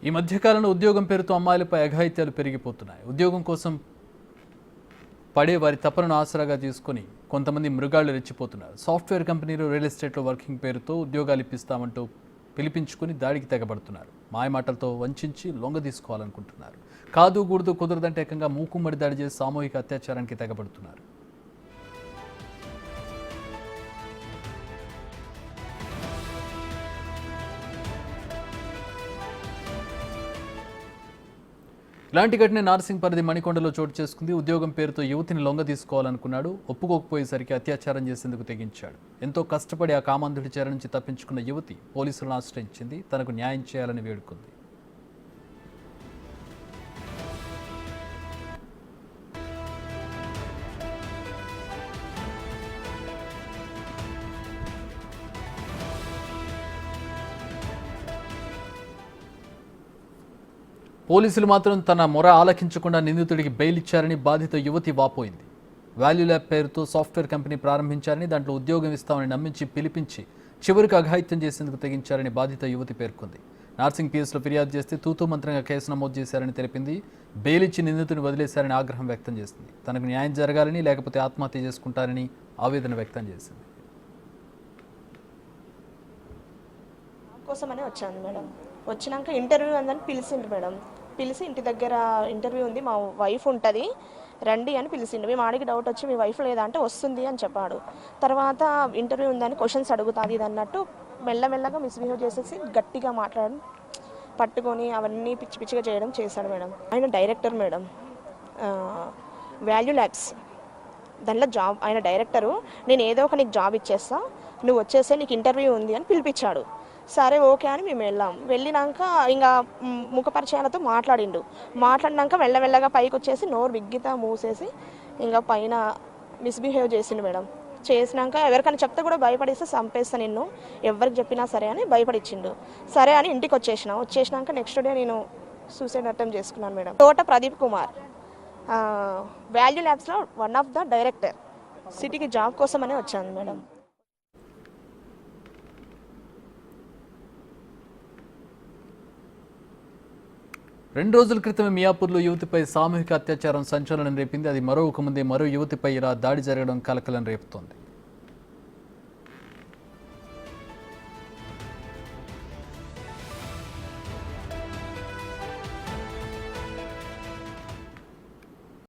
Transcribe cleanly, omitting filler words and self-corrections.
ఈ మధ్యకాలంలో ఉద్యోగం పేరుతో అమ్మాయిలపై అఘాయిత్యాలు పెరిగిపోతున్నాయి. ఉద్యోగం కోసం పడే వారి తపనను ఆసరాగా తీసుకొని కొంతమంది మృగాళ్లు రెచ్చిపోతున్నారు. సాఫ్ట్వేర్ కంపెనీలు రియల్ ఎస్టేట్లో వర్కింగ్ పేరుతో ఉద్యోగాలు ఇప్పిస్తామంటూ పిలిపించుకుని దాడికి తెగబడుతున్నారు. మాయమాటలతో వంచి లొంగ తీసుకోవాలనుకుంటున్నారు. కాదు కూడదు కుదరదంటే ఏకంగా మూకుమ్మడి దాడి చేసి సామూహిక అత్యాచారానికి తెగబడుతున్నారు. ఇలాంటి ఘటన నార్సింగ్ పరిధి మణికొండలో చోటు చేసుకుంది. ఉద్యోగం పేరుతో యువతిని లొంగ తీసుకోవాలనుకున్నాడు. ఒప్పుకోకపోయేసరికి అత్యాచారం చేసేందుకు తెగించాడు. ఎంతో కష్టపడి ఆ కామాంధుడి చెర నుంచి తప్పించుకున్న యువతి పోలీసులను ఆశ్రయించింది. తనకు న్యాయం చేయాలని వేడుకుంది. పోలీసులు మాత్రం తన మొర ఆలకించకుండా నిందితుడికి బెయిల్ ఇచ్చారని బాధిత యువతి వాపోయింది. వాల్యూ ల్యాబ్ పేరుతో సాఫ్ట్వేర్ కంపెనీ ప్రారంభించారని, దాంట్లో ఉద్యోగం ఇస్తామని నమ్మించి పిలిపించి చివరికి అఘాయిత్యం చేసేందుకు తెగించారని బాధిత యువతి పేర్కొంది. నార్సింగ్ పిఎస్లో ఫిర్యాదు చేస్తే తూతూ మంత్రంగా కేసు నమోదు చేశారని తెలిపింది. బెయిల్ ఇచ్చి నిందితుడిని వదిలేశారని ఆగ్రహం వ్యక్తం చేసింది. తనకు న్యాయం జరగాలని, లేకపోతే ఆత్మహత్య చేసుకుంటారని ఆవేదన వ్యక్తం చేసింది. కోసమనే వచ్చాను మేడం. వచ్చినాక ఇంటర్వ్యూ ఉందని పిలిచిండు మేడం. పిలిచి ఇంటి దగ్గర ఇంటర్వ్యూ ఉంది, మా వైఫ్ ఉంటుంది రండి అని పిలిచిండు. మేము ఆడికి డౌట్ వచ్చి మీ వైఫ్ లేదా అంటే వస్తుంది అని చెప్పాడు. తర్వాత ఇంటర్వ్యూ ఉందని క్వశ్చన్స్ అడుగుతుంది ఇది అన్నట్టు మెల్లమెల్లగా మిస్బిహేవ్ చేసేసి గట్టిగా మాట్లాడడం, పట్టుకొని అవన్నీ పిచ్చి పిచ్చిగా చేయడం చేశాడు మేడం. ఆయన డైరెక్టర్ మేడం, వాల్యూ ల్యాబ్స్ దానిలో జాబ్. ఆయన డైరెక్టరు. నేను ఏదో ఒక నీకు జాబ్ ఇచ్చేస్తా, నువ్వు వచ్చేస్తే నీకు ఇంటర్వ్యూ ఉంది అని పిలిపించాడు. సరే ఓకే అని మేము వెళ్ళినాక ఇంకా ముఖపరిచయాలతో మాట్లాడినాక మెల్లమెల్లగా పైకి వచ్చేసి నోరు బిగ్గితా మూసేసి ఇంకా పైన మిస్బిహేవ్ చేసిండు మేడం. చేసినాక ఎవరికైనా చెప్తే కూడా భయపడిస్తే చంపేస్తా నిన్ను, ఎవరికి చెప్పినా సరే అని భయపడిచ్చిండు. సరే అని ఇంటికి వచ్చేసినాక నెక్స్ట్ డే నేను సూసైడ్ అటెంప్ట్ చేసుకున్నాను మేడం. తోట ప్రదీప్ కుమార్, వాల్యూ ల్యాబ్స్లో వన్ ఆఫ్ ద డైరెక్టర్. సిటీకి జాబ్ కోసమనే వచ్చాను మేడం. 2 రోజుల క్రితమే మియాపూర్లో యువతిపై సామూహిక అత్యాచారం సంచలనం రేపింది. అది మరో యువతిపై ఇలా దాడి జరగడం కలకలం రేపుతోంది.